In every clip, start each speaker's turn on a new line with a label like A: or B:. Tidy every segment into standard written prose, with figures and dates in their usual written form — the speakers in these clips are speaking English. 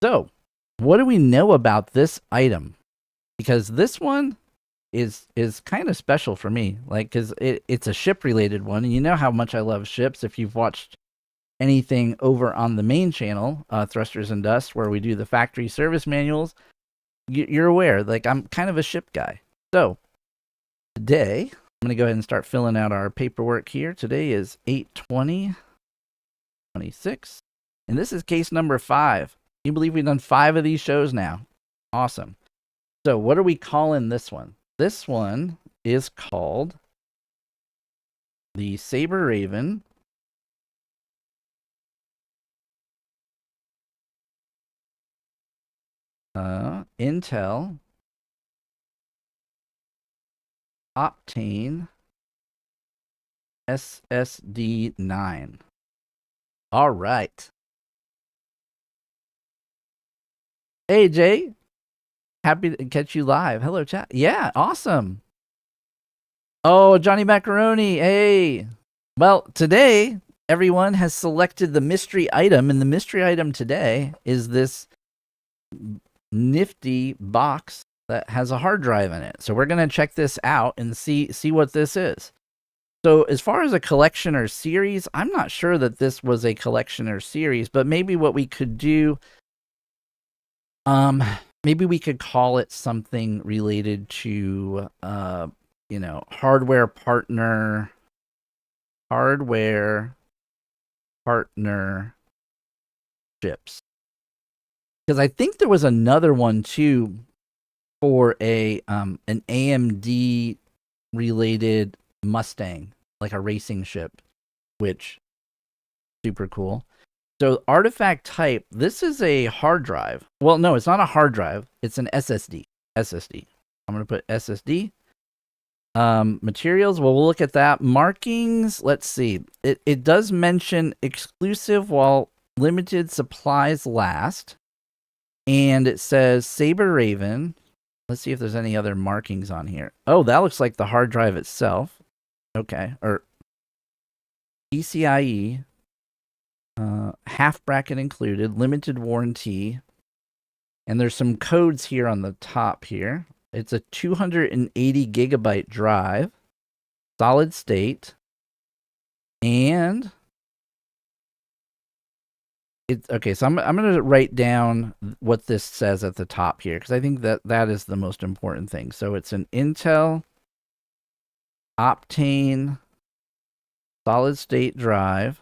A: So, what do we know about this item? Because this one is kind of special for me, like, because it's a ship related one, and you know how much I love ships. If you've watched anything over on the main channel, Thrusters and Dust, where we do the factory service manuals, you're aware, like, I'm kind of a ship guy. So today I'm going to go ahead and start filling out our paperwork here. Today is 8/20/26, and this is case number 5. Can you believe we've done 5 of these shows now? Awesome. So what are we calling this one? This one is called the Sabre Raven Intel Optane SSD 9. All right. Hey, Jay. Happy to catch you live. Hello, chat. Yeah, awesome. Oh, Johnny Macaroni. Hey. Well, today, everyone has selected the mystery item, and the mystery item today is this nifty box that has a hard drive in it. So we're going to check this out and see what this is. So as far as a collection or series, I'm not sure that this was a collection or series, but maybe what we could do, maybe we could call it something related to, hardware partner ships. Because I think there was another one too for an AMD related Mustang, like a racing ship, which super cool. So artifact type, this is a hard drive. Well, no, it's not a hard drive. It's an SSD. I'm going to put SSD. Materials, well, we'll look at that. Markings, let's see. It does mention exclusive while limited supplies last. And it says Sabre Raven. Let's see if there's any other markings on here. Oh, that looks like the hard drive itself. Okay, or PCIe, half bracket included, limited warranty, and there's some codes here on the top here. It's a 280 gigabyte drive, solid state, and it's okay. So I'm going to write down what this says at the top here, because I think that is the most important thing. So it's an Intel Optane solid state drive,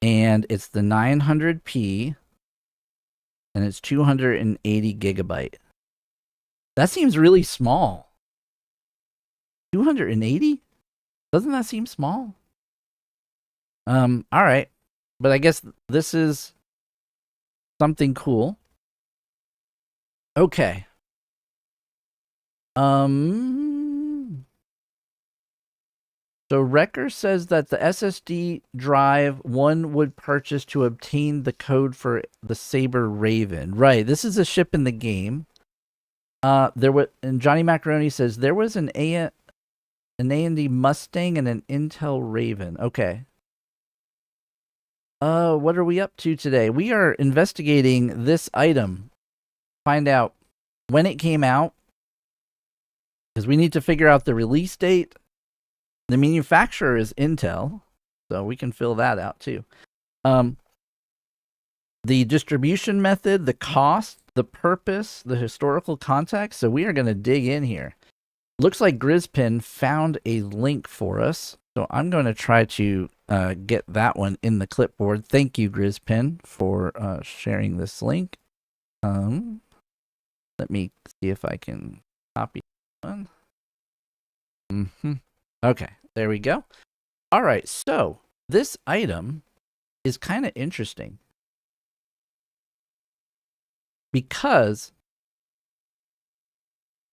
A: and it's the 900p, and it's 280 gigabyte. That seems really small. 280? Doesn't that seem small? All right, but I guess this is something cool. Okay. So Wrecker says that the SSD drive one would purchase to obtain the code for the Sabre Raven. Right, this is a ship in the game. And Johnny Macaroni says there was an AMD Mustang and an Intel Raven. Okay. What are we up to today? We are investigating this item. Find out when it came out, because we need to figure out the release date. The manufacturer is Intel, so we can fill that out too. The distribution method, the cost, the purpose, the historical context. So we are going to dig in here. Looks like Grizzpin found a link for us, so I'm going to try to get that one in the clipboard. Thank you, Grizzpin, for sharing this link. Let me see if I can copy one. Okay, there we go. All right, so this item is kind of interesting because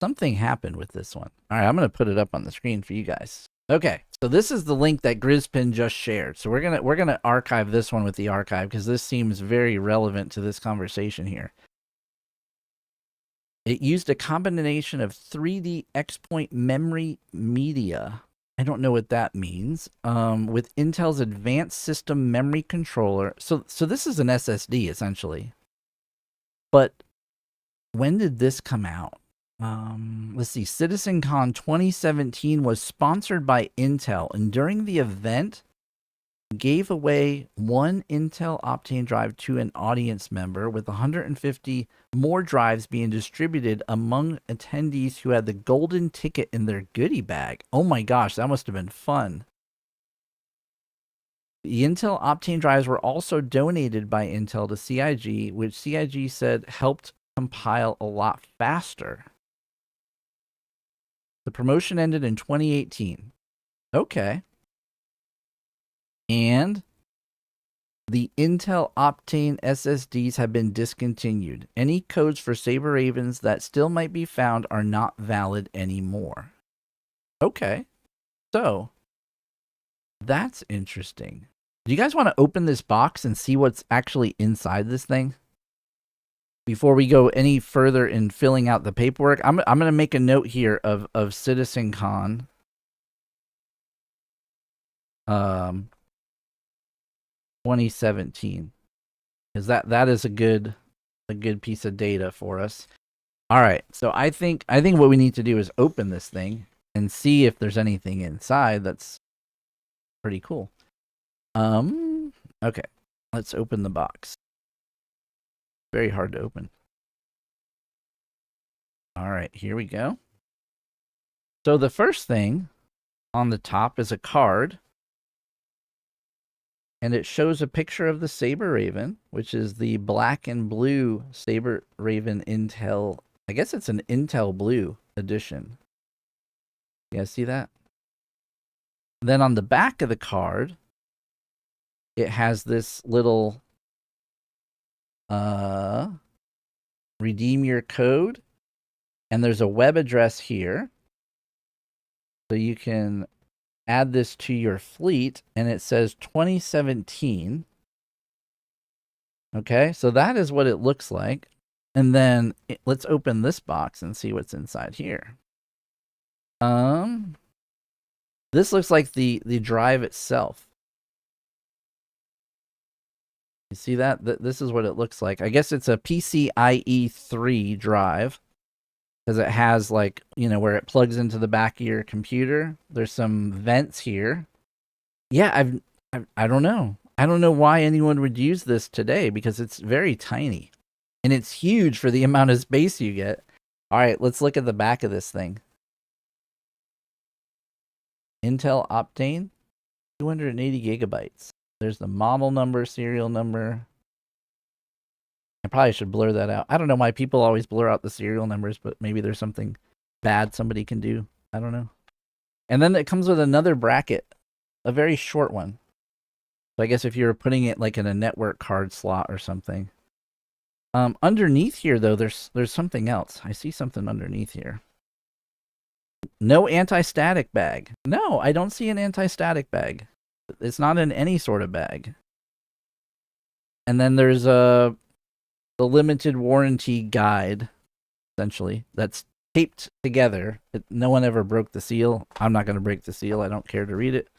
A: something happened with this one. All right, I'm going to put it up on the screen for you guys. Okay, so this is the link that Grizzpin just shared. So we're gonna archive this one with the archive, because this seems very relevant to this conversation here. It used a combination of 3D X-Point memory media I don't know what that means. With Intel's Advanced System Memory Controller. So this is an SSD essentially. But when did this come out? Let's see. CitizenCon 2017 was sponsored by Intel, and during the event, gave away one Intel Optane drive to an audience member, with 150 more drives being distributed among attendees who had the golden ticket in their goodie bag. Oh my gosh, that must have been fun. The Intel Optane drives were also donated by Intel to CIG, which CIG said helped compile a lot faster. The promotion ended in 2018. Okay. And the Intel Optane SSDs have been discontinued. Any codes for Sabre Ravens that still might be found are not valid anymore. Okay. So, that's interesting. Do you guys want to open this box and see what's actually inside this thing? Before we go any further in filling out the paperwork, I'm going to make a note here of CitizenCon. 2017, because that is a good piece of data for us. All right, so I think what we need to do is open this thing and see if there's anything inside that's pretty cool. Okay, let's open the box. Very hard to open. All right, here we go. So the first thing on the top is a card, and it shows a picture of the Sabre Raven, which is the black and blue Sabre Raven Intel. I guess it's an Intel Blue edition. You guys see that? Then on the back of the card, it has this little redeem your code, and there's a web address here, so you can add this to your fleet, and it says 2017. Okay, so that is what it looks like. And then let's open this box and see what's inside here. This looks like the drive itself. You see that? This is what it looks like. I guess it's a PCIe 3 drive, because it has, like, you know, where it plugs into the back of your computer. There's some vents here. Yeah, I don't know. I don't know why anyone would use this today, because it's very tiny. And it's huge for the amount of space you get. All right, let's look at the back of this thing. Intel Optane, 280 gigabytes. There's the model number, serial number. I probably should blur that out. I don't know why people always blur out the serial numbers, but maybe there's something bad somebody can do. I don't know. And then it comes with another bracket, a very short one. So I guess if you're putting it like in a network card slot or something. Underneath here, though, there's something else. I see something underneath here. No anti-static bag. No, I don't see an anti-static bag. It's not in any sort of bag. And then there's the limited warranty guide, essentially, that's taped together. No one ever broke the seal. I'm not going to break the seal. I don't care to read it.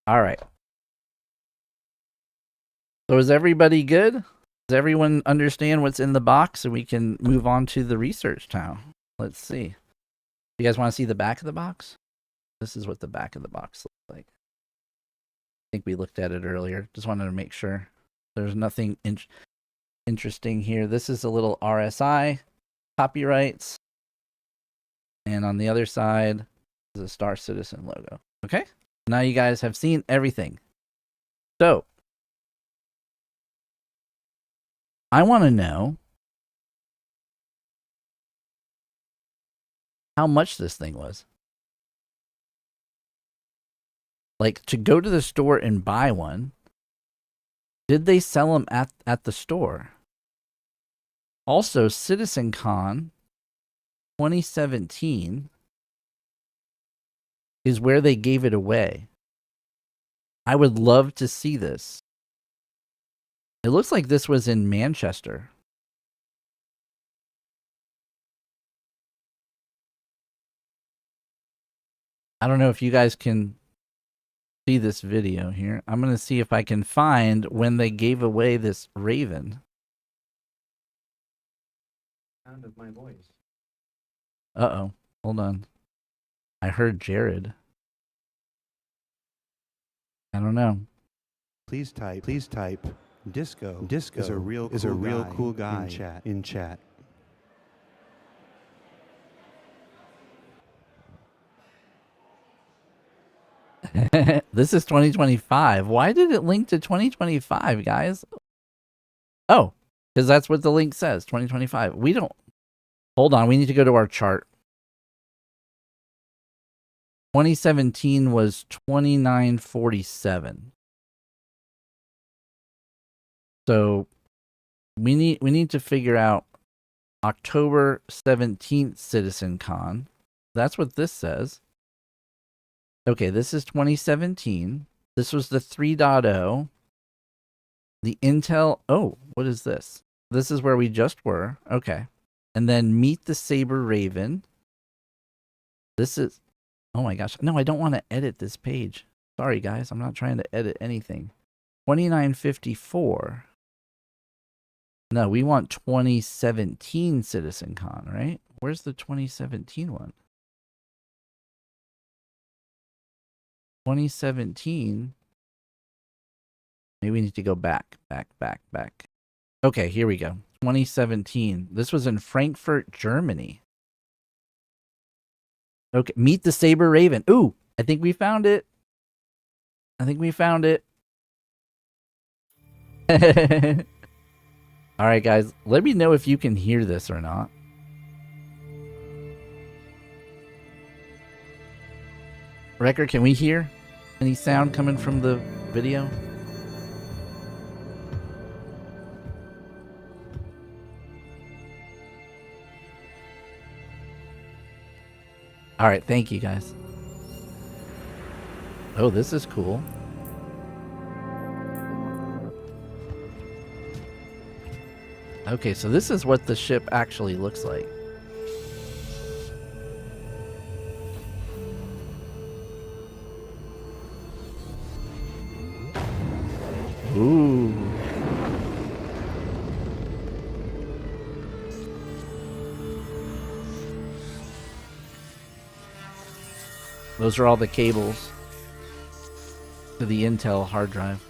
A: All right. So is everybody good? Does everyone understand what's in the box, and we can move on to the research now? Let's see. You guys want to see the back of the box? This is what the back of the box looks like. I think we looked at it earlier. Just wanted to make sure there's nothing interesting here. This is a little RSI, copyrights, and on the other side is a Star Citizen logo. Okay? Now you guys have seen everything. So, I want to know how much this thing was. Like, to go to the store and buy one, did they sell them at the store? Also, CitizenCon 2017 is where they gave it away. I would love to see this. It looks like this was in Manchester. I don't know if you guys can see this video here. I'm going to see if I can find when they gave away this Raven.
B: Sound of my voice.
A: Uh-oh. Hold on. I heard Jared. I don't know.
B: Please type disco is a real cool guy in chat.
A: This is 2025. Why did it link to 2025, guys? Oh, because that's what the link says, 2025. We don't... Hold on, we need to go to our chart. 2017 was 2947. So we need to figure out October 17th CitizenCon. That's what this says. Okay, this is 2017. This was the 3.0. The Intel... Oh, what is this? This is where we just were. Okay. And then Meet the Sabre Raven. This is... Oh my gosh. No, I don't want to edit this page. Sorry, guys. I'm not trying to edit anything. 2954. No, we want 2017 CitizenCon, right? Where's the 2017 one? 2017. Maybe we need to go back. Okay, here we go. 2017. This was in Frankfurt, Germany. Okay, Meet the Sabre Raven. Ooh, I think we found it. All right, guys. Let me know if you can hear this or not. Record, can we hear any sound coming from the video? All right, thank you, guys. Oh, this is cool. Okay, so this is what the ship actually looks like. Ooh. Those are all the cables to the Intel hard drive.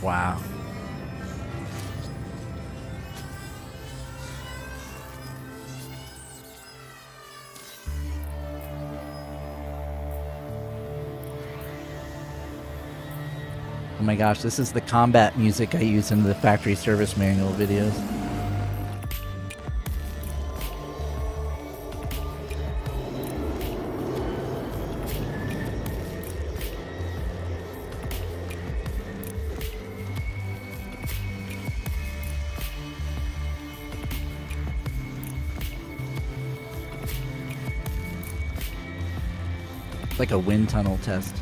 A: Wow. Oh my gosh, this is the combat music I use in the factory service manual videos. It's like a wind tunnel test.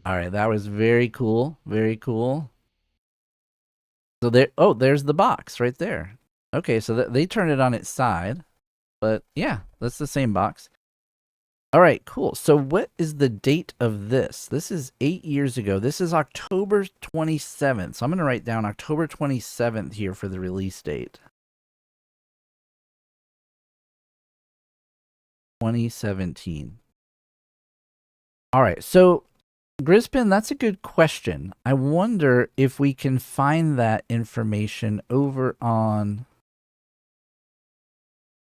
A: All right, that was very cool. Very cool. So there, oh, there's the box right there. Okay, so they turned it on its side. But yeah, that's the same box. All right, cool. So what is the date of this? This is 8 years ago. This is October 27th. So I'm going to write down October 27th here for the release date. 2017. All right, so Grispin, that's a good question. I wonder if we can find that information over on...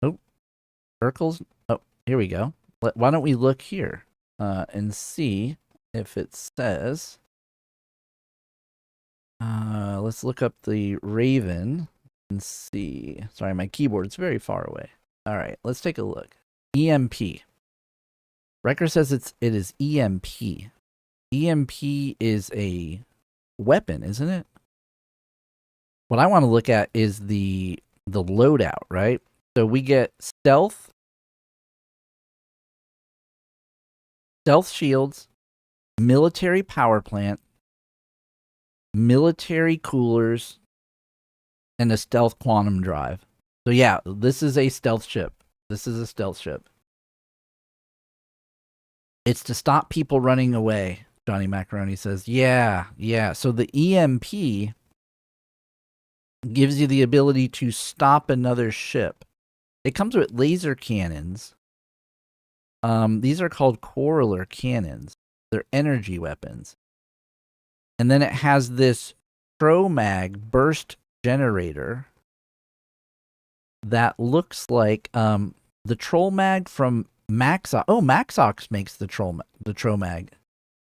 A: Oh, Urkel's... Oh, here we go. Why don't we look here and see if it says. Let's look up the Raven and see. Sorry, my keyboard's very far away. All right, let's take a look. EMP. Wrecker says it is EMP. EMP is a weapon, isn't it? What I want to look at is the loadout, right? So we get stealth shields, military power plant, military coolers, and a stealth quantum drive. So yeah, this is a stealth ship. This is a stealth ship. It's to stop people running away, Johnny Macaroni says. Yeah. So the EMP gives you the ability to stop another ship. It comes with laser cannons. These are called corollary cannons. They're energy weapons. And then it has this Tromag burst generator that looks like the Tromag from Maxox. Oh, Maxox makes the Tromag.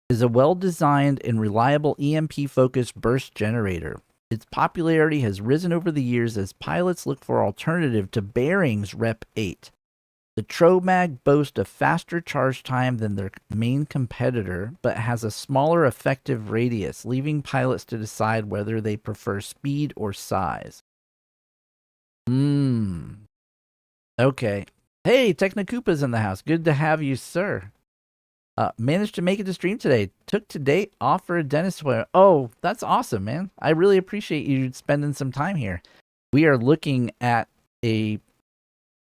A: Is a well-designed and reliable EMP-focused burst generator. Its popularity has risen over the years as pilots look for alternative to Bearing's Rep 8. The Tromag boasts a faster charge time than their main competitor, but has a smaller effective radius, leaving pilots to decide whether they prefer speed or size. Okay. Hey, Technokoopa's in the house. Good to have you, sir. Managed to make it to stream today. Took today off for a dentist appointment. Oh, that's awesome, man. I really appreciate you spending some time here. We are looking at a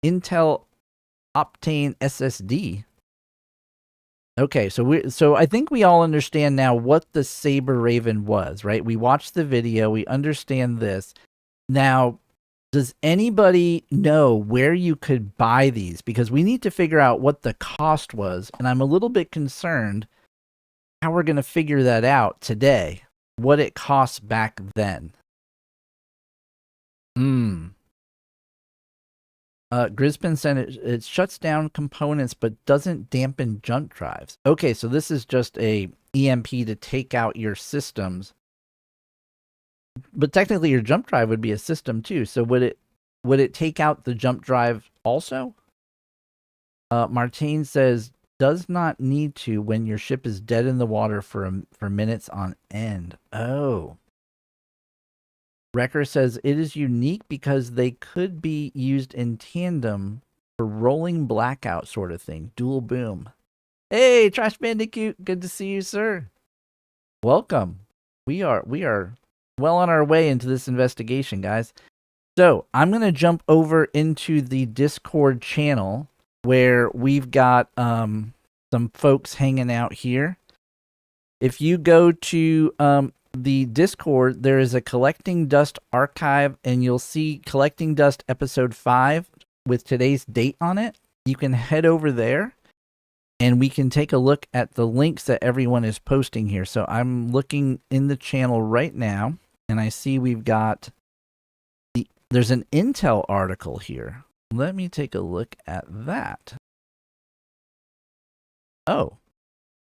A: Intel Optane SSD. Okay, so I think we all understand now what the Sabre Raven was, right? We watched the video, we understand this. Now, does anybody know where you could buy these? Because we need to figure out what the cost was, and I'm a little bit concerned how we're going to figure that out today, what it costs back then. Grispin said it shuts down components but doesn't dampen jump drives. Okay, so this is just a EMP to take out your systems. But technically your jump drive would be a system too. So would it take out the jump drive also? Martine says does not need to when your ship is dead in the water for minutes on end. Oh. Wrecker says it is unique because they could be used in tandem for rolling blackout sort of thing. Dual boom. Hey, Trash Bandicoot. Good to see you, sir. Welcome. We are well on our way into this investigation, guys. So I'm going to jump over into the Discord channel where we've got some folks hanging out here. If you go to the Discord, there is a Collecting Dust archive, and you'll see Collecting Dust episode 5 with today's date on it. You can head over there, and we can take a look at the links that everyone is posting here. So I'm looking in the channel right now, and I see we've got there's an Intel article here. Let me take a look at that. Oh,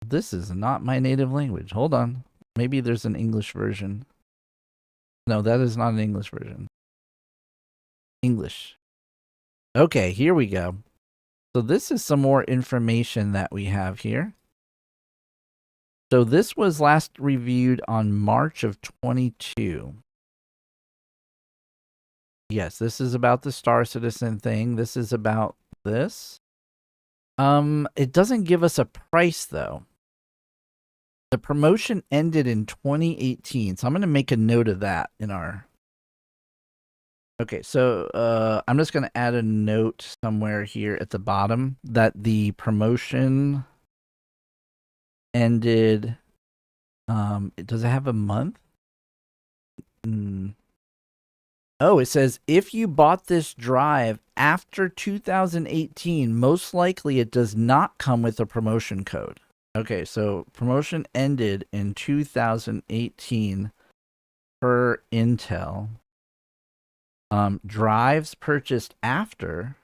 A: this is not my native language. Hold on. Maybe there's an English version. No, that is not an English version. English. Okay, here we go. So this is some more information that we have here. So this was last reviewed on March of 22. Yes, this is about the Star Citizen thing. This is about this. It doesn't give us a price though. The promotion ended in 2018, so I'm going to make a note of that in our... Okay, so I'm just going to add a note somewhere here at the bottom that the promotion ended... does it have a month? Oh, it says, if you bought this drive after 2018, most likely it does not come with a promotion code. Okay, so promotion ended in 2018 per Intel. Drives purchased after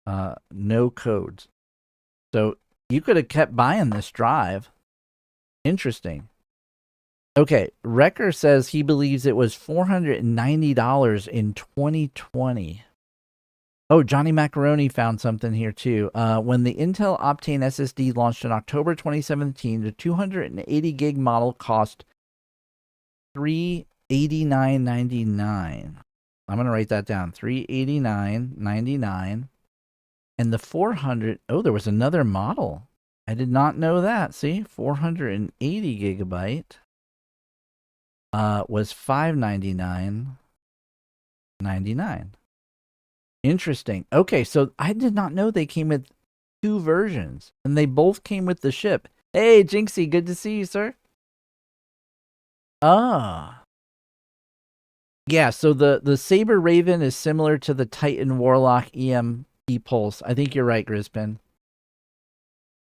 A: No codes. So you could have kept buying this drive. Interesting. Okay, Wrecker says he believes it was $490 in 2020. Oh, Johnny Macaroni found something here too. When the Intel Optane SSD launched in October 2017, the 280 gig model cost $389.99. I'm gonna write that down. $389.99. And the 400. Oh, there was another model. I did not know that. See, 480 gigabyte. Was $599.99. Interesting. Okay, so I did not know they came with two versions, and they both came with the ship. Hey, Jinxie, good to see you, sir. Ah. Yeah, so the Sabre Raven is similar to the Titan Warlock EMP Pulse. I think you're right, Grispin.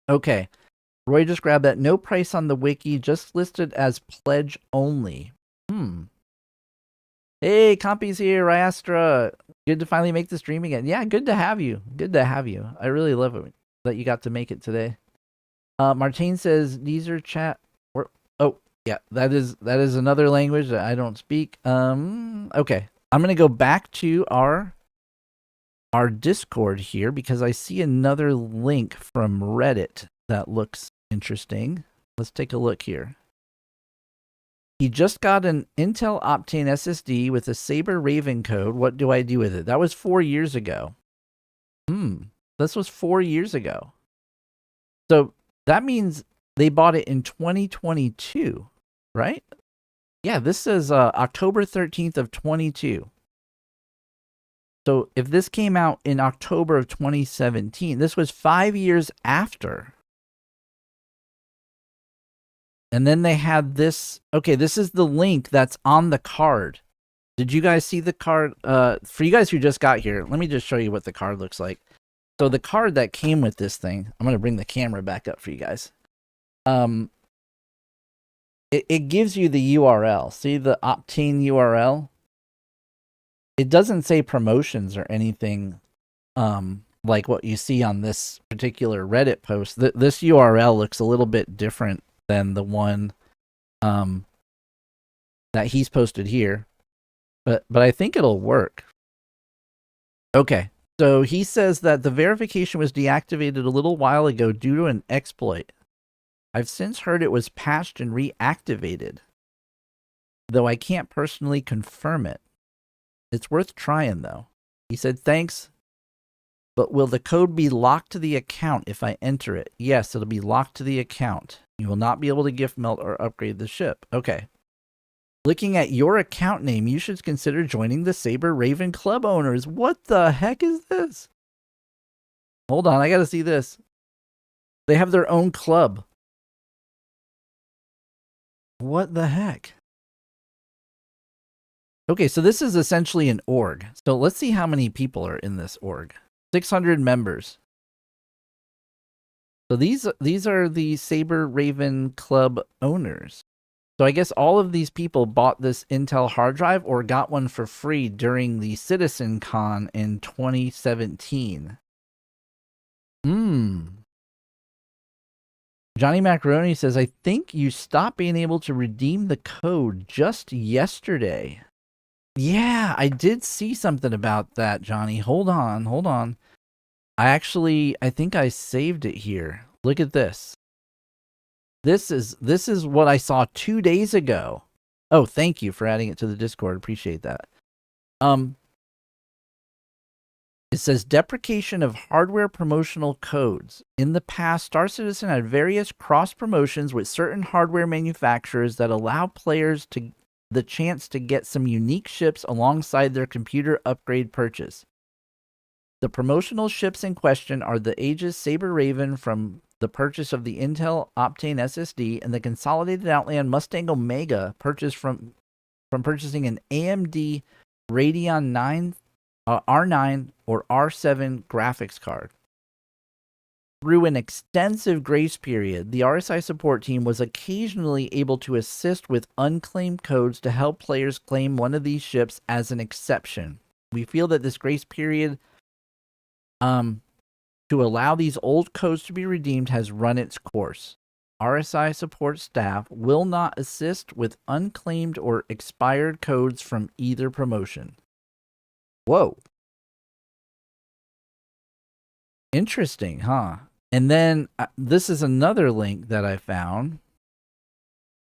A: Okay. Roy just grabbed that. No price on the wiki, just listed as pledge only. Hey, Compy's here, Ryastra. Good to finally make the stream again. Yeah, good to have you. Good to have you. I really love it that you got to make it today. Martine says these are chat. Oh, yeah, that is another language that I don't speak. Okay, I'm gonna go back to our Discord here because I see another link from Reddit that looks interesting. Let's take a look here. He just got an Intel Optane SSD with a Sabre Raven code. What do I do with it? That was 4 years ago. This was 4 years ago. So that means they bought it in 2022, right? Yeah, this says October 13th of 22. So if this came out in October of 2017, this was 5 years after. And then they had this. Okay, this is the link that's on the card. Did you guys see the card? For you guys who just got here, let me just show you what the card looks like. So the card that came with this thing, I'm going to bring the camera back up for you guys. It gives you the URL. See the Optane URL? It doesn't say promotions or anything like what you see on this particular Reddit post. This URL looks a little bit different than the one that he's posted here. But I think it'll work. Okay. So he says that the verification was deactivated a little while ago due to an exploit. I've since heard it was patched and reactivated, though I can't personally confirm it. It's worth trying, though. He said, thanks, but will the code be locked to the account if I enter it? Yes, it'll be locked to the account. You will not be able to gift melt or upgrade the ship. Okay. Looking at your account name, you should consider joining the Sabre Raven Club owners. What the heck is this? Hold on, I gotta see this. They have their own club. What the heck? Okay, so this is essentially an org. So let's see how many people are in this org. 600 members. So these are the Sabre Raven Club owners. So I guess all of these people bought this Intel hard drive or got one for free during the Citizen Con in 2017. Johnny Macaroni says, I think you stopped being able to redeem the code just yesterday. Yeah, I did see something about that, Johnny. Hold on. I think I saved it here. Look at this. This is what I saw 2 days ago. Oh, thank you for adding it to the Discord. Appreciate that. It says deprecation of hardware promotional codes. In the past, Star Citizen had various cross promotions with certain hardware manufacturers that allow players to the chance to get some unique ships alongside their computer upgrade purchase. The promotional ships in question are the Aegis Sabre Raven from the purchase of the Intel Optane SSD and the Consolidated Outland Mustang Omega purchased from purchasing an AMD Radeon 9 R9 or R7 graphics card. Through an extensive grace period, the RSI support team was occasionally able to assist with unclaimed codes to help players claim one of these ships as an exception. We feel that this grace period to allow these old codes to be redeemed has run its course. RSI support staff will not assist with unclaimed or expired codes from either promotion. Whoa. Interesting, huh? And then this is another link that I found.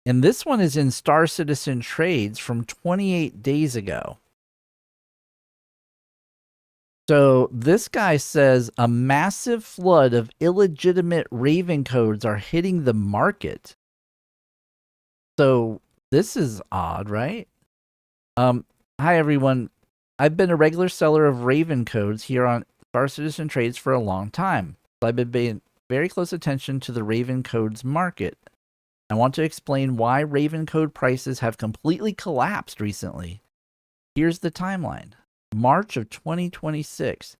A: And this one is in Star Citizen Trades from 28 days ago. So this guy says a massive flood of illegitimate Raven codes are hitting the market. So this is odd, right? Hi everyone. I've been a regular seller of Raven codes here on Star Citizen Trades for a long time. I've been paying very close attention to the Raven codes market. I want to explain why Raven code prices have completely collapsed recently. Here's the timeline. March of 2026,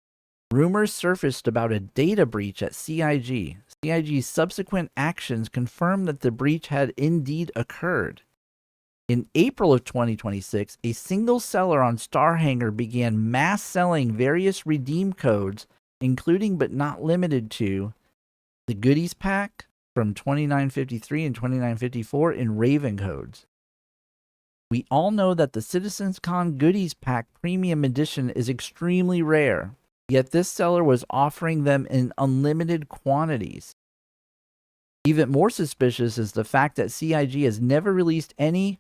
A: rumors surfaced about a data breach at CIG. CIG's subsequent actions confirmed that the breach had indeed occurred. In April of 2026, a single seller on Starhanger began mass selling various redeem codes, including but not limited to the Goodies Pack from 2953 and 2954 in Raven codes. We all know that the Citizens Con Goodies Pack Premium Edition is extremely rare, yet this seller was offering them in unlimited quantities. Even more suspicious is the fact that CIG has never released any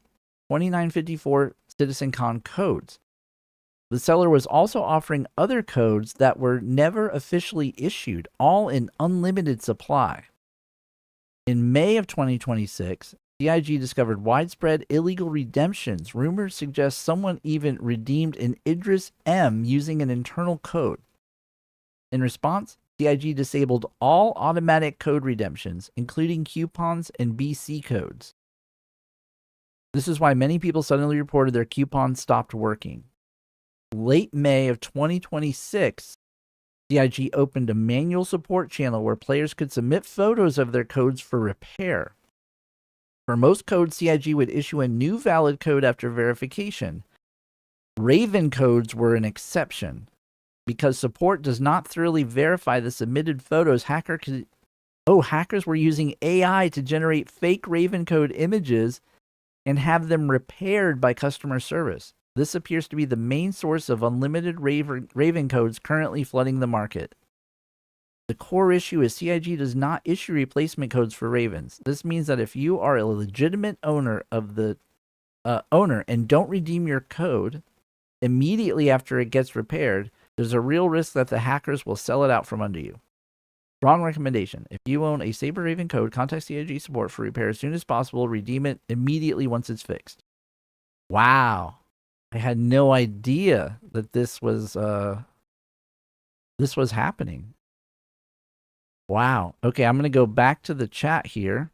A: 2954 Citizen Con codes. The seller was also offering other codes that were never officially issued, all in unlimited supply. In May of 2026, CIG discovered widespread illegal redemptions. Rumors suggest someone even redeemed an Idris M using an internal code. In response, CIG disabled all automatic code redemptions, including coupons and BC codes. This is why many people suddenly reported their coupons stopped working. Late May of 2026, CIG opened a manual support channel where players could submit photos of their codes for repair. For most codes, CIG would issue a new valid code after verification. Raven codes were an exception. Because support does not thoroughly verify the submitted photos, hackers were using AI to generate fake Raven code images and have them repaired by customer service. This appears to be the main source of unlimited Raven codes currently flooding the market. The core issue is CIG does not issue replacement codes for Ravens. This means that if you are a legitimate owner of the and don't redeem your code immediately after it gets repaired, there's a real risk that the hackers will sell it out from under you. Wrong recommendation. If you own a Sabre Raven code, contact CIG support for repair as soon as possible. Redeem it immediately once it's fixed. Wow. I had no idea that this was happening. Wow. Okay, I'm going to go back to the chat here.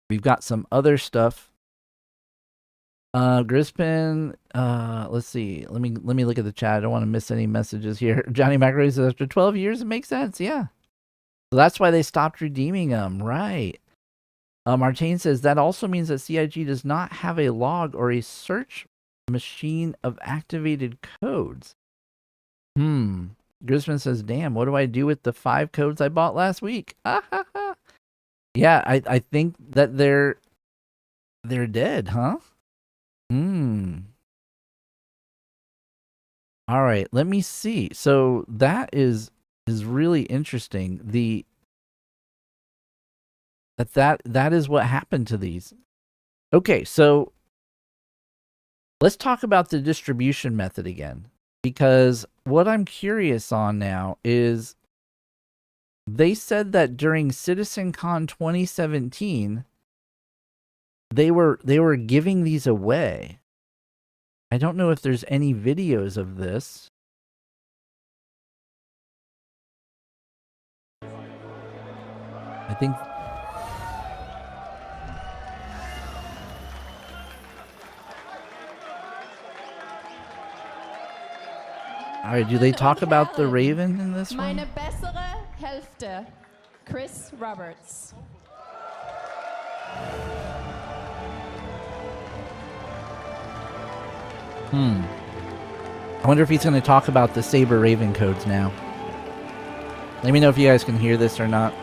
A: We've got some other stuff. Grispin, let's see. Let me look at the chat. I don't want to miss any messages here. Johnny Macaroni says after 12 years it makes sense. Yeah. So that's why they stopped redeeming them, right? Martine says that also means that CIG does not have a log or a search machine of activated codes. Grisman says, damn, what do I do with the 5 codes I bought last week? Yeah, I think that they're dead, huh? All right, let me see. So that is really interesting. That is what happened to these. Okay, so let's talk about the distribution method again, because what I'm curious on now is they said that during CitizenCon 2017 they were giving these away. I don't know if there's any videos of this. I think all right, do they talk about the Raven in this one?
C: Meine bessere Hälfte, Chris Roberts.
A: I wonder if he's going to talk about the Sabre Raven codes now. Let me know if you guys can hear this or not.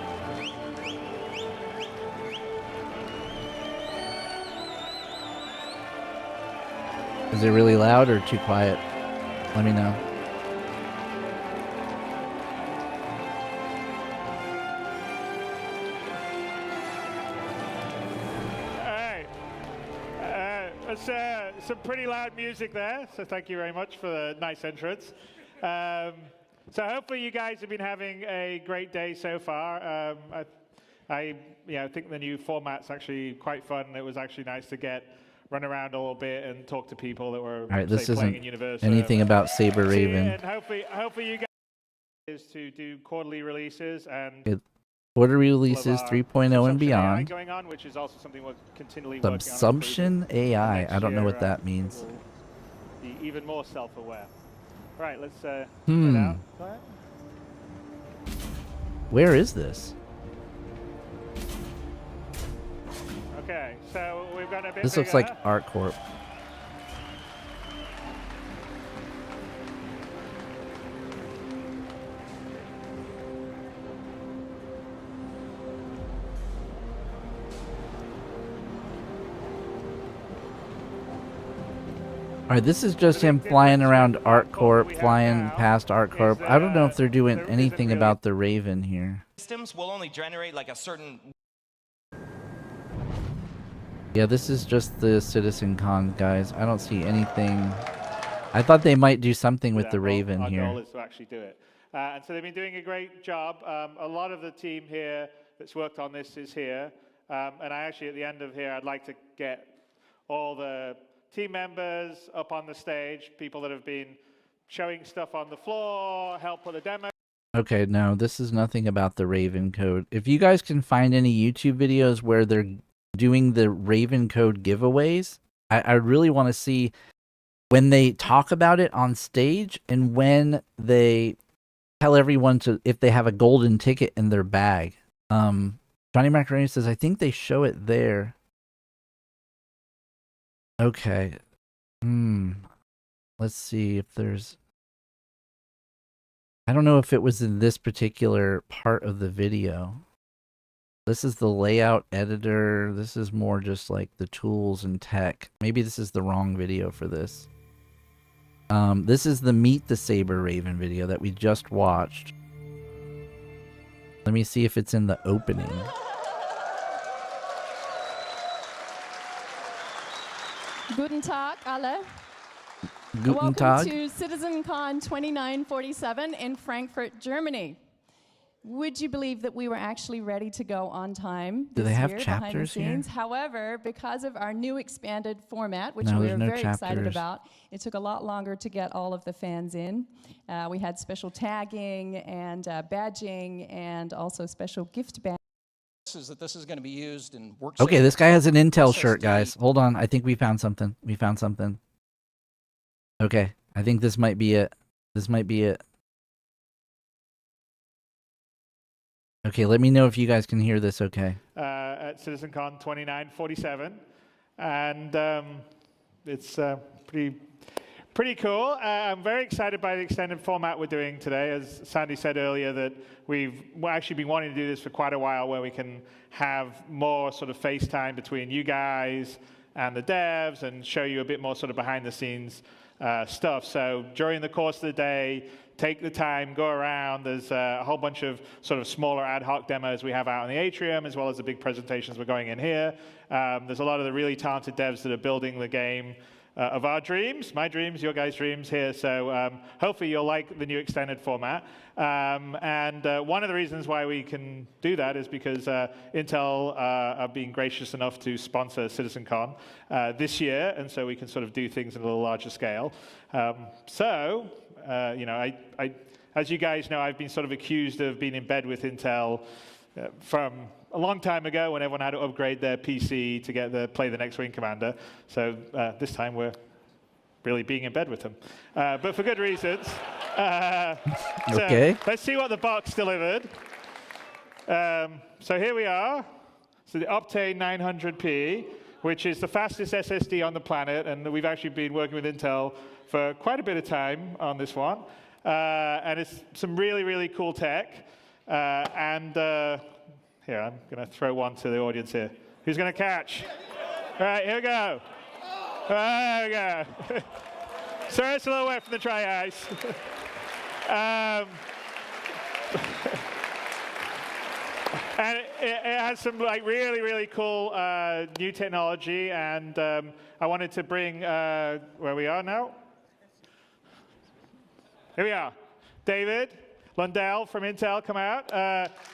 A: Is it really loud or too quiet? Let me know.
D: That's some pretty loud music there, so thank you very much for the nice entrance. So hopefully you guys have been having a great day so far. I think the new format's actually quite fun. It was actually nice to run around a little bit and talk to people that were
A: this
D: playing in
A: isn't
D: Universe.
A: anything about Sabre Raven.
D: And hopefully you guys is to do quarterly releases and
A: quarterly releases 3.0 and beyond.
D: Going on, which is also something we're continually
A: Subsumption AI. I don't know what that means.
D: Be even more self-aware. Right, let's get out.
A: Where is this?
D: Okay, so we've got a bit.
A: This looks like ArtCorp. Alright, this is just him flying around ArtCorp, flying past ArtCorp. I don't know if they're doing anything about the Raven here.
E: Systems will only generate like a certain...
A: Yeah, this is just the CitizenCon, guys. I don't see anything. I thought they might do something with the Raven here.
D: Our goal is to actually do it. And so they've been doing a great job. A lot of the team here that's worked on this is here. And I actually, at the end of here, I'd like to get all the team members up on the stage, people that have been showing stuff on the floor, help with the demo.
A: Okay, no, this is nothing about the Raven code. If you guys can find any YouTube videos where they're doing the Raven code giveaways, I really want to see when they talk about it on stage and when they tell everyone to if they have a golden ticket in their bag. Johnny Macaroni says, I think they show it there. Okay. Let's see if there's... I don't know if it was in this particular part of the video. This is the layout editor. This is more just like the tools and tech. Maybe this is the wrong video for this. This is the Meet the Sabre Raven video that we just watched. Let me see if it's in the opening.
C: Guten Tag, alle.
A: Guten Tag.
C: Welcome to CitizenCon 2947 in Frankfurt, Germany. Would you believe that we were actually ready to go on time
A: Do
C: this
A: they have
C: year
A: chapters
C: behind the scenes?
A: here?
C: However, because of our new expanded format, which
A: No,
C: we
A: there's
C: are
A: no
C: very excited
A: chapters.
C: about, it took a lot longer to get all of the fans in. We had special tagging and badging and also special gift bags.
E: Is that this is going to be used in work.
A: Okay, this guy has an Intel shirt,
E: SSD.
A: guys. Hold on. I think we found something. We found something. Okay, I think this might be it. This might be it. Okay, let me know if you guys can hear this okay.
D: At CitizenCon 2947. And it's pretty cool. I'm very excited by the extended format we're doing today. As Sandy said earlier, that we've actually been wanting to do this for quite a while, where we can have more sort of FaceTime between you guys and the devs and show you a bit more sort of behind the scenes stuff. So during the course of the day, take the time, go around. There's a whole bunch of sort of smaller ad hoc demos we have out in the atrium, as well as the big presentations we're going in here. There's a lot of the really talented devs that are building the game of our dreams, my dreams, your guys' dreams here. So hopefully you'll like the new extended format. And one of the reasons why we can do that is because Intel are being gracious enough to sponsor CitizenCon this year, and so we can sort of do things at a little larger scale. You know, as you guys know, I've been sort of accused of being in bed with Intel from a long time ago, when everyone had to upgrade their PC to play the next Wing Commander. So this time we're really being in bed with them, but for good reasons.
A: Okay.
D: So let's see what the box delivered. So here we are. So the Optane 900p, which is the fastest SSD on the planet, and we've actually been working with Intel for quite a bit of time on this one. And it's some really, really cool tech. Here, I'm going to throw one to the audience here. Who's going to catch? All right, here we go. There we go. Sorry, it's a little wet from the dry ice. And it has some like really, really cool new technology, and I wanted to bring where we are now. Here we are. David Lundell from Intel come out.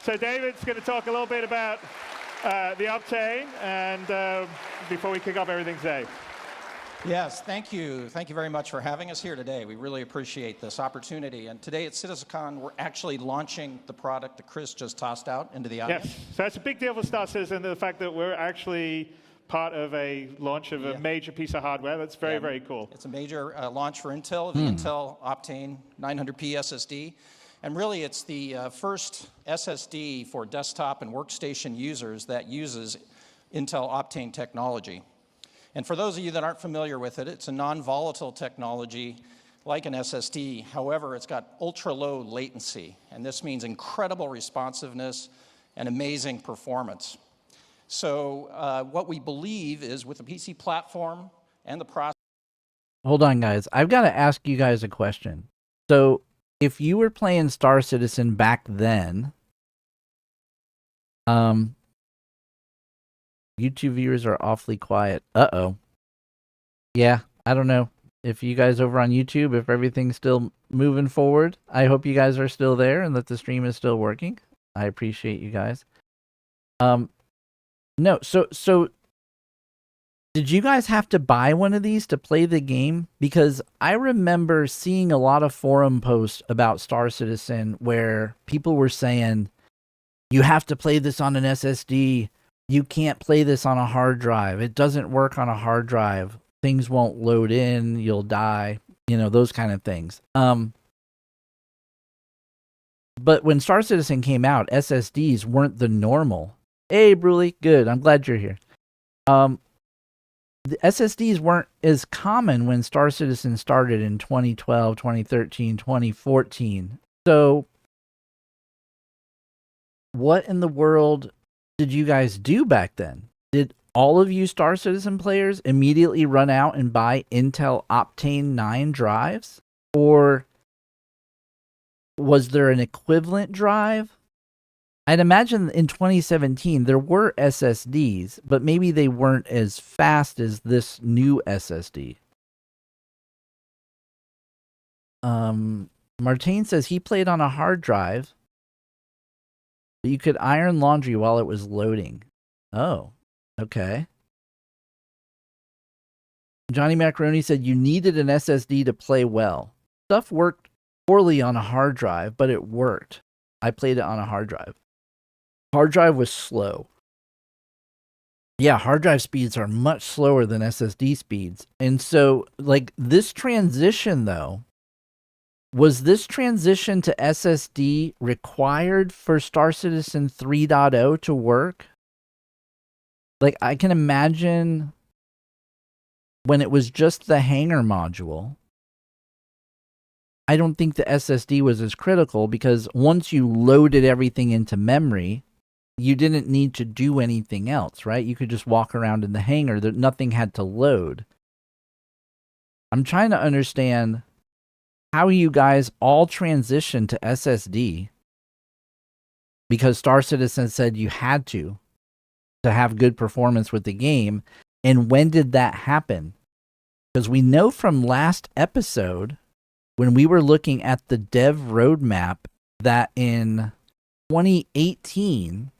D: So David's going to talk a little bit about the Optane, and before we kick off everything today.
E: Yes, thank you. Thank you very much for having us here today. We really appreciate this opportunity. And today at CitizenCon, we're actually launching the product that Chris just tossed out into the audience.
D: Yes, so it's a big deal for Star Citizen, the fact that we're actually part of a launch of a major piece of hardware. That's very, very cool.
E: It's a major launch for Intel, the Intel Optane 900p SSD. And really, it's the first SSD for desktop and workstation users that uses Intel Optane technology. And for those of you that aren't familiar with it, it's a non-volatile technology like an SSD. However, it's got ultra-low latency, and this means incredible responsiveness and amazing performance. So what we believe is with the PC platform and the processor.
A: Hold on, guys. I've got to ask you guys a question. So if you were playing Star Citizen back then, YouTube viewers are awfully quiet. Uh-oh. Yeah, I don't know if you guys over on YouTube, if everything's still moving forward. I hope you guys are still there and that the stream is still working. I appreciate you guys. No, so did you guys have to buy one of these to play the game? Because I remember seeing a lot of forum posts about Star Citizen where people were saying, you have to play this on an SSD. You can't play this on a hard drive. It doesn't work on a hard drive. Things won't load in. You'll die. You know, those kind of things. But when Star Citizen came out, SSDs weren't the normal. Hey, Bruley. Good. I'm glad you're here. The SSDs weren't as common when Star Citizen started in 2012, 2013, 2014. So what in the world did you guys do back then? Did all of you Star Citizen players immediately run out and buy Intel Optane 9 drives? Or was there an equivalent drive? I'd imagine in 2017 there were SSDs, but maybe they weren't as fast as this new SSD. Martine says he played on a hard drive. You could iron laundry while it was loading. Oh, okay. Johnny Macaroni said you needed an SSD to play well. Stuff worked poorly on a hard drive, but it worked. I played it on a hard drive. Hard drive was slow. Yeah, hard drive speeds are much slower than SSD speeds. And so, like, this transition, though, was this transition to SSD required for Star Citizen 3.0 to work? Like, I can imagine when it was just the hanger module, I don't think the SSD was as critical because once you loaded everything into memory, you didn't need to do anything else, right? You could just walk around in the hangar. Nothing had to load. I'm trying to understand how you guys all transitioned to SSD because Star Citizen said you had to have good performance with the game. And when did that happen? Because we know from last episode, when we were looking at the dev roadmap, that in 2018,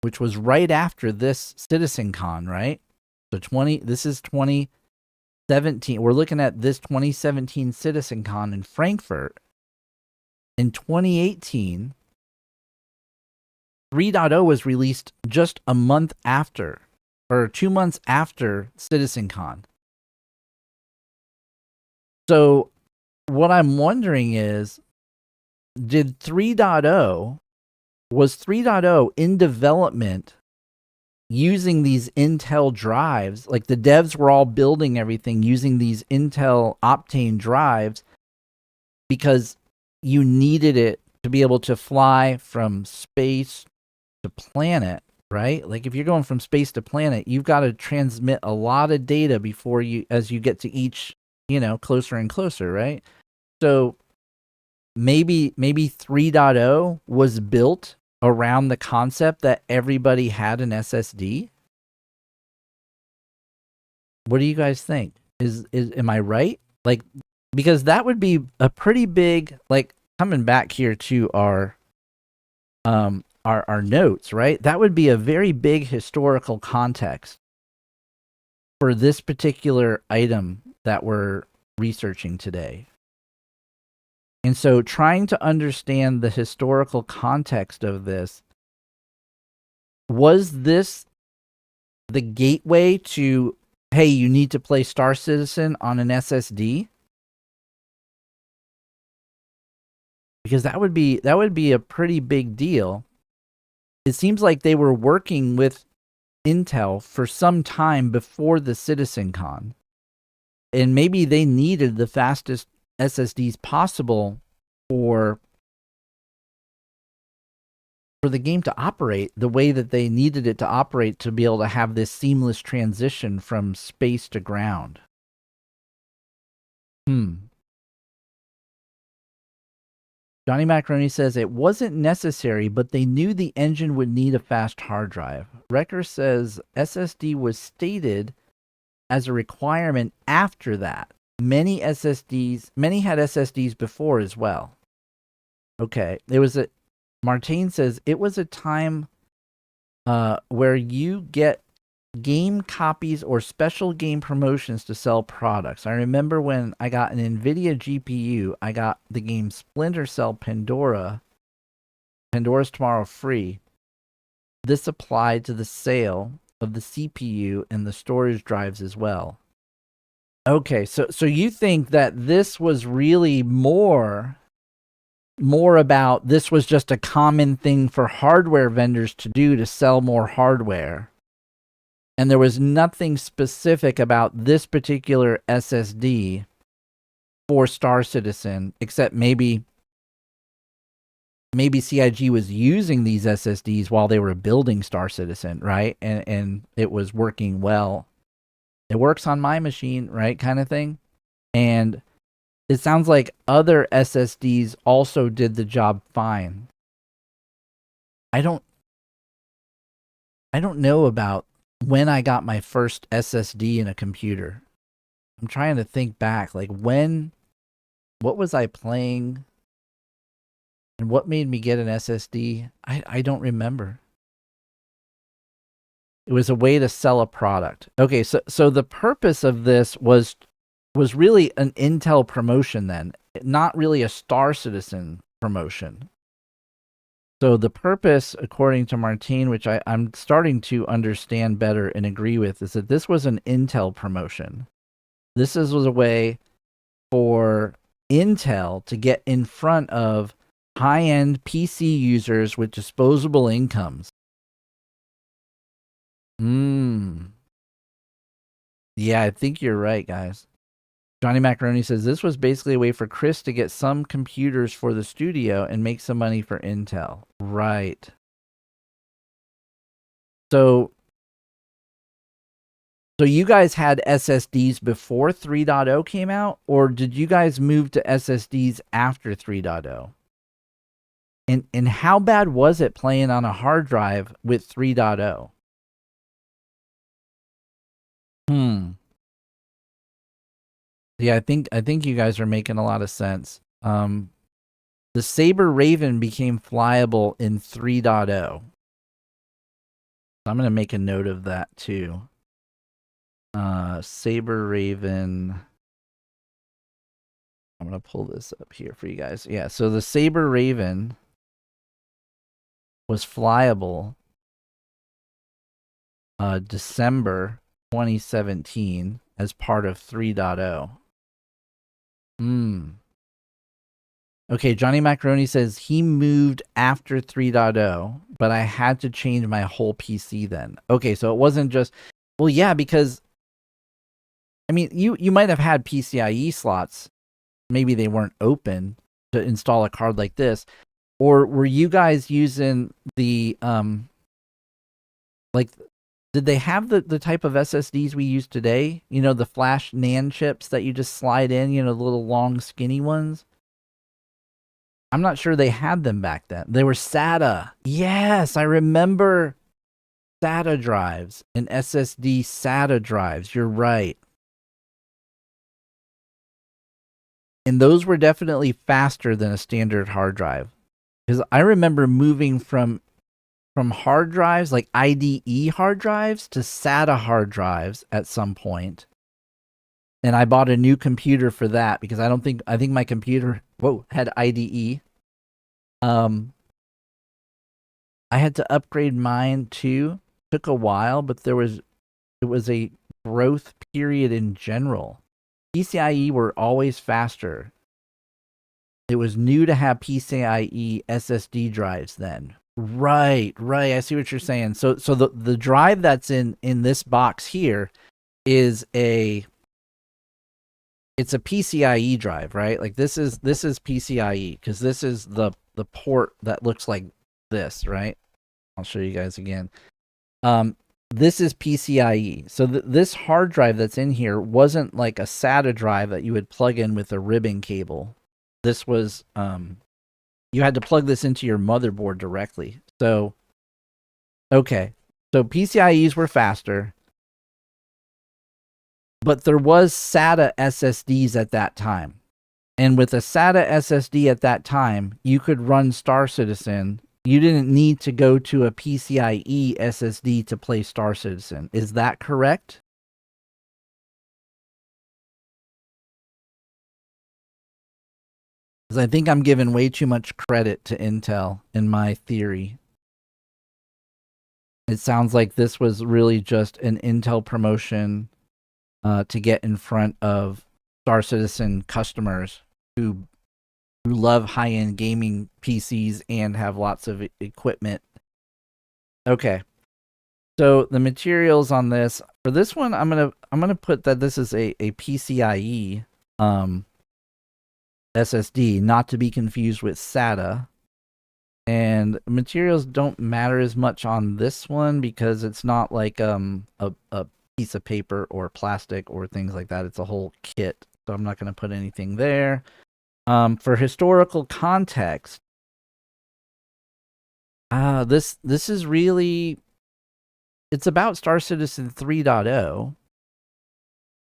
A: which was right after this CitizenCon, right? So this is 2017. We're looking at this 2017 CitizenCon in Frankfurt. In 2018, 3.0 was released just a month after, or 2 months after CitizenCon. So what I'm wondering is, was 3.0 in development using these Intel drives? Like the devs were all building everything using these Intel Optane drives because you needed it to be able to fly from space to planet, right? Like if you're going from space to planet, you've got to transmit a lot of data before you, as you get to each, closer and closer, right? So maybe 3.0 was built around the concept that everybody had an SSD. What do you guys think? Am I right? Like, because that would be a pretty big, like, coming back here to our notes, right? That would be a very big historical context for this particular item that we're researching today. And so trying to understand the historical context of this, was this the gateway to, hey, you need to play Star Citizen on an SSD? Because that would be a pretty big deal. It seems like they were working with Intel for some time before the CitizenCon. And maybe they needed the fastest SSDs possible for the game to operate the way that they needed it to operate, to be able to have this seamless transition from space to ground. Johnny Macaroni says it wasn't necessary, but they knew the engine would need a fast hard drive. Wrecker says SSD was stated as a requirement after that. Many had SSDs before as well. Okay, Martine says it was a time where you get game copies or special game promotions to sell products. I remember when I got an NVIDIA GPU, I got the game Splinter Cell Pandora's Tomorrow free. This applied to the sale of the CPU and the storage drives as well. Okay, so you think that this was really more about, this was just a common thing for hardware vendors to do to sell more hardware. And there was nothing specific about this particular SSD for Star Citizen, except maybe CIG was using these SSDs while they were building Star Citizen, right? And it was working well. It works on my machine, right? Kind of thing. And it sounds like other SSDs also did the job fine. I don't know about when I got my first SSD in a computer. I'm trying to think back, like what was I playing? And what made me get an SSD? I don't remember. It was a way to sell a product. Okay, so the purpose of this was really an Intel promotion then, not really a Star Citizen promotion. So the purpose, according to Martine, which I'm starting to understand better and agree with, is that this was an Intel promotion. This was a way for Intel to get in front of high-end PC users with disposable incomes. Yeah, I think you're right, guys. Johnny Macaroni says this was basically a way for Chris to get some computers for the studio and make some money for Intel. Right. So you guys had SSDs before 3.0 came out, or did you guys move to SSDs after 3.0? And how bad was it playing on a hard drive with 3.0? Yeah, I think you guys are making a lot of sense. The Sabre Raven became flyable in 3.0. I'm going to make a note of that too. Sabre Raven. I'm going to pull this up here for you guys. Yeah, so the Sabre Raven was flyable December 2017 as part of 3.0. Okay, Johnny Macaroni says he moved after 3.0, but I had to change my whole PC then. Okay, so it wasn't just... Well, yeah, because... I mean, you might have had PCIe slots. Maybe they weren't open to install a card like this. Or were you guys using the like, did they have the type of SSDs we use today? You know, the flash NAND chips that you just slide in, you know, the little long skinny ones? I'm not sure they had them back then. They were SATA. Yes, I remember SATA drives and SSD SATA drives. You're right. And those were definitely faster than a standard hard drive. Because I remember moving from hard drives, like IDE hard drives, to SATA hard drives at some point. And I bought a new computer for that because I think my computer had IDE. I had to upgrade mine too. Took a while, but it was a growth period in general. PCIe were always faster. It was new to have PCIe SSD drives then. Right. I see what you're saying. So the drive that's in this box here is it's a PCIe drive, right? Like this is PCIe because this is the port that looks like this, right? I'll show you guys again. This is PCIe. So this hard drive that's in here wasn't like a SATA drive that you would plug in with a ribbon cable. This was you had to plug this into your motherboard directly. So okay. So PCIes were faster. But there was SATA SSDs at that time. And with a SATA SSD at that time, you could run Star Citizen. You didn't need to go to a PCIe SSD to play Star Citizen. Is that correct? Because I think I'm giving way too much credit to Intel in my theory. It sounds like this was really just an Intel promotion to get in front of Star Citizen customers who love high-end gaming PCs and have lots of equipment. Okay. So the materials on this, for this one, I'm gonna put that this is a PCIe SSD, not to be confused with SATA. And materials don't matter as much on this one because it's not like a piece of paper or plastic or things like that. It's a whole kit. So I'm not going to put anything there. For historical context, this is really, it's about Star Citizen 3.0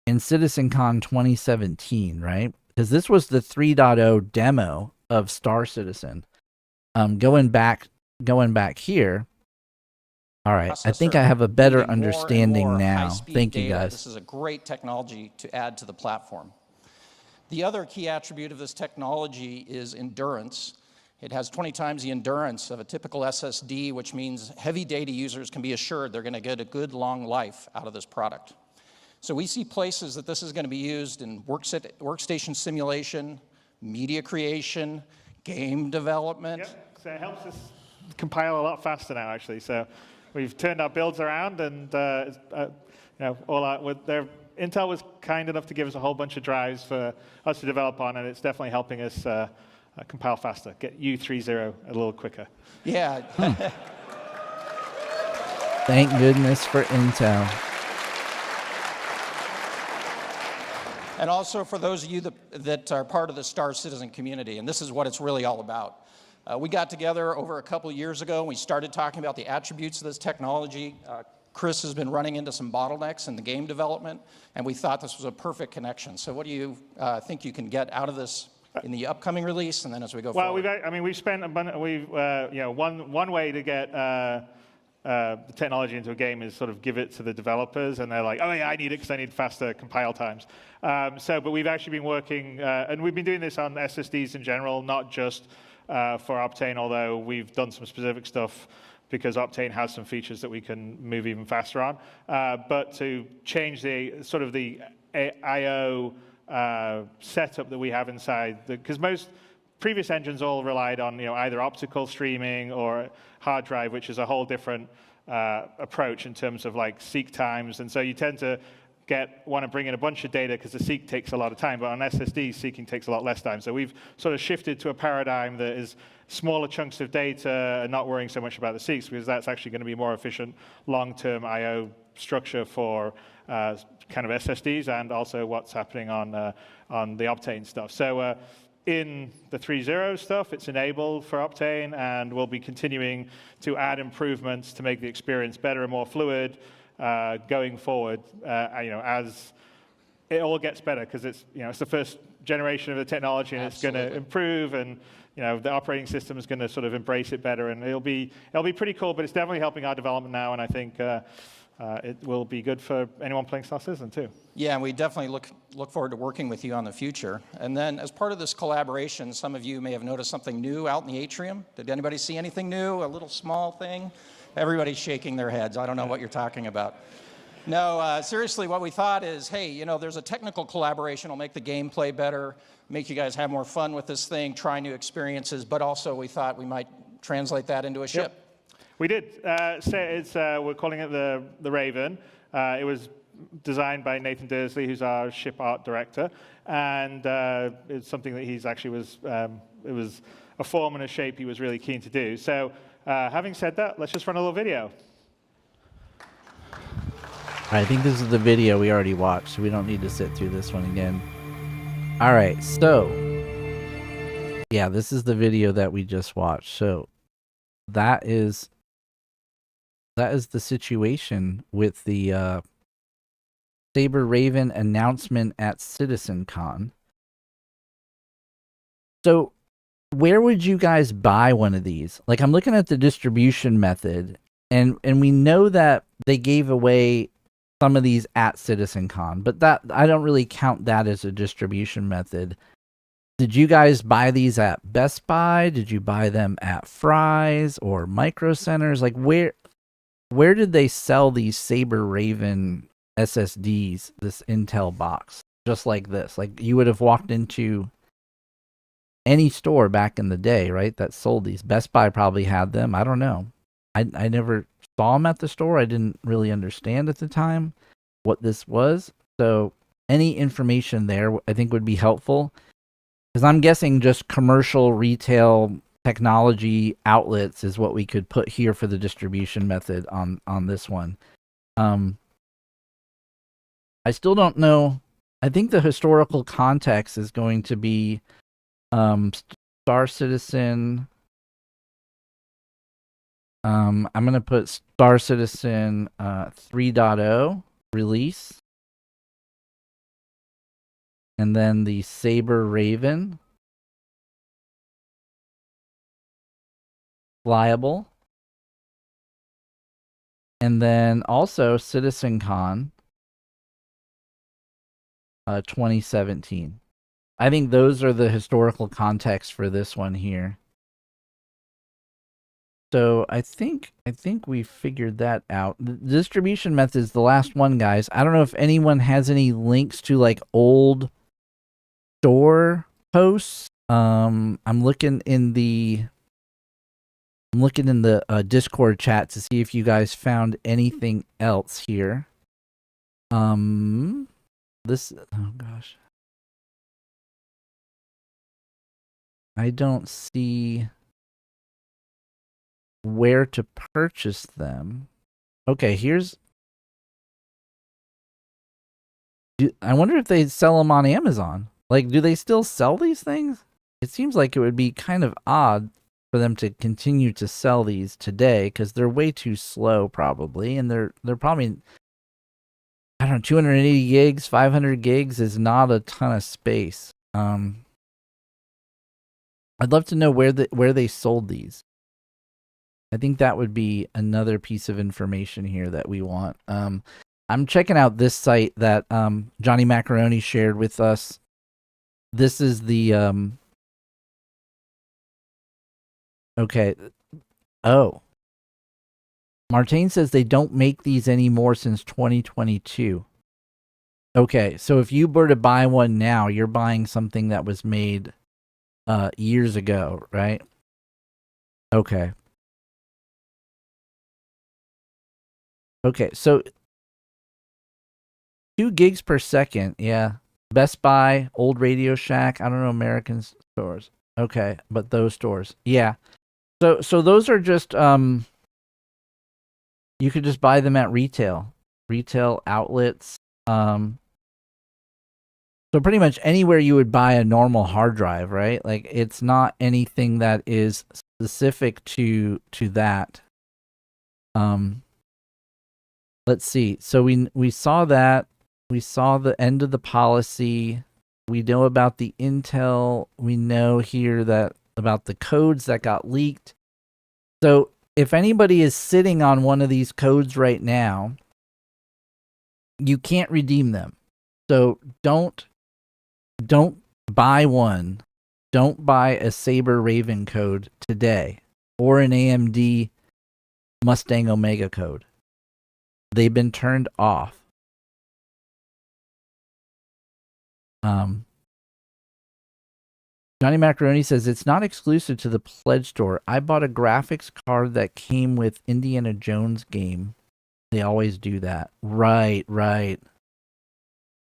A: and CitizenCon 2017, right? Because this was the 3.0 demo of Star Citizen. Going back here. All right, I think I have a better understanding now. Thank you, guys.
E: This is a great technology to add to the platform. The other key attribute of this technology is endurance. It has 20 times the endurance of a typical SSD, which means heavy data users can be assured they're going to get a good long life out of this product. So we see places that this is going to be used in workstation simulation, media creation, game development.
D: Yep, so it helps us compile a lot faster now, actually. So we've turned our builds around, and Intel was kind enough to give us a whole bunch of drives for us to develop on, and it's definitely helping us compile faster, get U30 a little quicker.
E: Yeah.
A: Thank goodness for Intel.
E: And also for those of you that are part of the Star Citizen community, and this is what it's really all about. We got together over a couple years ago, and we started talking about the attributes of this technology. Chris has been running into some bottlenecks in the game development, and we thought this was a perfect connection. So what do you think you can get out of this in the upcoming release, and then as we go forward?
D: Well, we've spent one way to get the technology into a game is sort of give it to the developers, and they're like, oh yeah, I need it because I need faster compile times. But we've actually been working, and we've been doing this on SSDs in general, not just for Optane, although we've done some specific stuff because Optane has some features that we can move even faster on. But to change the sort of the I/O setup that we have inside, because most previous engines all relied on either optical streaming or hard drive, which is a whole different approach in terms of like seek times, and so you tend to want to bring in a bunch of data because the seek takes a lot of time, but on SSD, seeking takes a lot less time. So we've sort of shifted to a paradigm that is smaller chunks of data and not worrying so much about the seeks, because that's actually going to be more efficient long-term I/O structure for kind of SSDs and also what's happening on the Optane stuff. So in the 3.0 stuff, it's enabled for Optane, and we'll be continuing to add improvements to make the experience better and more fluid going forward. As it all gets better, because it's the first generation of the technology, and
E: Absolutely.
D: it's going to improve, and the operating system is going to sort of embrace it better, and it'll be pretty cool. But it's definitely helping our development now, and I think it will be good for anyone playing Star Citizen too.
E: Yeah, and we definitely look forward to working with you on the future. And then as part of this collaboration, some of you may have noticed something new out in the atrium. Did anybody see anything new? A little small thing? Everybody's shaking their heads. I don't know what you're talking about. No, seriously, what we thought is, hey, there's a technical collaboration. It'll make the gameplay better, make you guys have more fun with this thing, try new experiences, but also we thought we might translate that into a ship.
D: Yep. We did. We're calling it the Raven. It was designed by Nathan Dursley, who's our ship art director, and it's something that he's actually it was a form and a shape he was really keen to do. So having said that, let's just run a little video.
A: I think this is the video we already watched, so we don't need to sit through this one again. All right, so yeah, this is the video that we just watched. So that is the situation with the Sabre Raven announcement at CitizenCon. So where would you guys buy one of these? Like, I'm looking at the distribution method, and we know that they gave away some of these at CitizenCon, but that I don't really count that as a distribution method. Did you guys buy these at Best Buy? Did you buy them at Fry's or Micro Centers? Like, where did they sell these Sabre Raven SSDs, this Intel box, just like this? Like, you would have walked into any store back in the day, right, that sold these. Best Buy probably had them. I don't know. I never saw them at the store. I didn't really understand at the time what this was. So any information there I think would be helpful, because I'm guessing just commercial retail technology outlets is what we could put here for the distribution method on this one. I still don't know. I think the historical context is going to be Star Citizen. I'm going to put Star Citizen 3.0 release. And then the Sabre Raven. Flyable. And then also CitizenCon 2017. I think those are the historical context for this one here. So I think we figured that out. The distribution method is the last one, guys. I don't know if anyone has any links to like old store posts. I'm looking in the Discord chat to see if you guys found anything else here. Oh gosh. I don't see where to purchase them. Okay, I wonder if they sell them on Amazon. Like, do they still sell these things? It seems like it would be kind of odd for them to continue to sell these today, because they're way too slow probably, and they're probably, I don't know, 280 gigs, 500 gigs is not a ton of space. I'd love to know where they sold these. I think that would be another piece of information here that we want. I'm checking out this site that Johnny Macaroni shared with us. This is the okay. Oh, Martine says they don't make these anymore since 2022. Okay, so if you were to buy one now, you're buying something that was made years ago, right? Okay. Okay, so 2 gigs per second. Yeah. Best Buy, Old Radio Shack. I don't know American stores. Okay, but those stores. Yeah. So those are just you could just buy them at retail outlets. So pretty much anywhere you would buy a normal hard drive, right? Like it's not anything that is specific to that. Let's see. So we saw that. We saw the end of the policy. We know about the intel. We know here that about the codes that got leaked. So if anybody is sitting on one of these codes right now, you can't redeem them. So don't buy one. Don't buy a Sabre Raven code today or an AMD Mustang Omega code. They've been turned off. Johnny Macaroni says it's not exclusive to the Pledge store. I bought a graphics card that came with Indiana Jones game. They always do that. Right.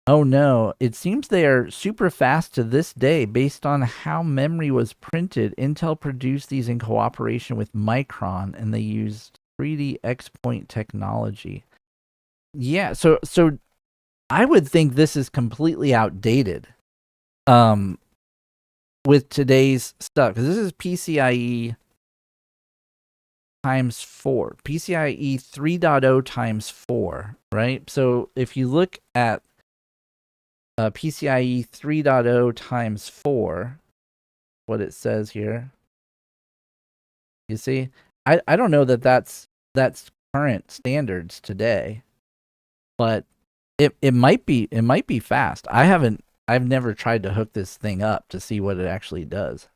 A: Oh no, it seems they are super fast to this day based on how memory was printed. Intel produced these in cooperation with Micron and they used 3D X-Point technology. Yeah, so I would think this is completely outdated with today's stuff, because this is PCIe times 4, PCIe 3.0 times 4, right? So if you look at PCIe 3.0 times 4, what it says here, you see, I don't know that's current standards today, but it might be fast. I've never tried to hook this thing up to see what it actually does.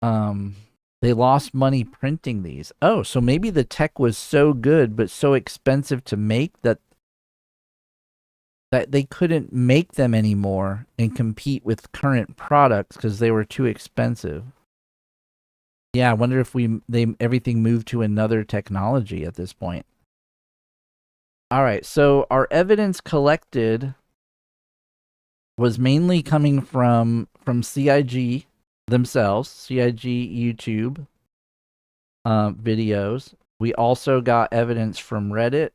A: They lost money printing these. Oh, so maybe the tech was so good but so expensive to make that they couldn't make them anymore and compete with current products because they were too expensive. Yeah, I wonder if everything moved to another technology at this point. All right, so our evidence collected was mainly coming from CIG themselves, CIG YouTube videos. We also got evidence from Reddit.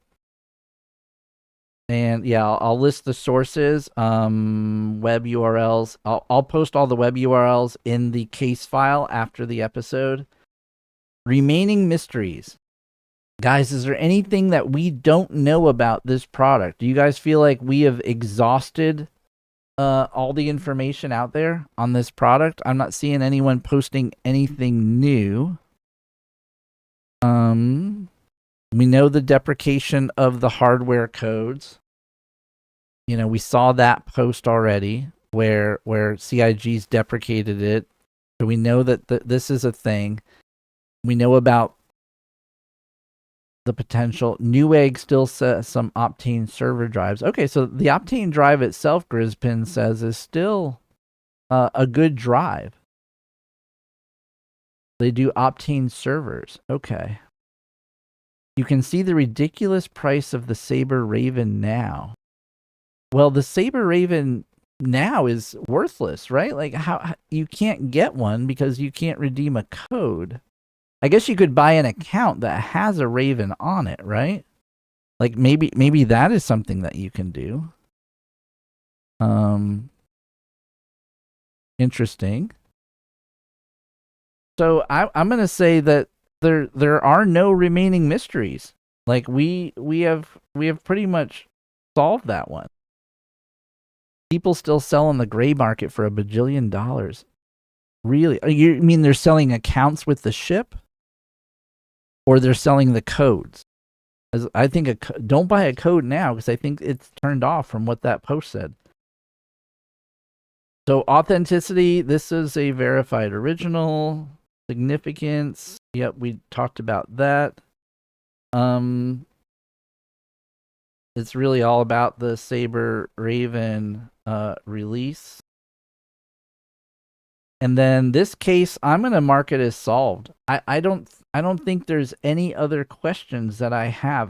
A: And yeah, I'll list the sources, web URLs. I'll post all the web URLs in the case file after the episode. Remaining mysteries. Guys, is there anything that we don't know about this product? Do you guys feel like we have exhausted all the information out there on this product? I'm not seeing anyone posting anything new. We know the deprecation of the hardware codes. You know, we saw that post already where CIG's deprecated it. So we know that this is a thing. We know about the potential. Newegg still says some Optane server drives. Okay, so the Optane drive itself, Grizzpin says, is still a good drive. They do Optane servers. Okay. You can see the ridiculous price of the Sabre Raven now. Well, the Sabre Raven now is worthless, right? Like, how you can't get one because you can't redeem a code. I guess you could buy an account that has a Raven on it, right? Like maybe that is something that you can do. Interesting. So I'm gonna say that there are no remaining mysteries. Like we have pretty much solved that one. People still sell on the gray market for $1 bajillion. Really? You mean they're selling accounts with the ship? Or they're selling the codes? I think don't buy a code now because I think it's turned off from what that post said. So authenticity, this is a verified original. Significance, yep, we talked about that. It's really all about the Sabre Raven release. And then this case, I'm going to mark it as solved. I don't think there's any other questions that I have.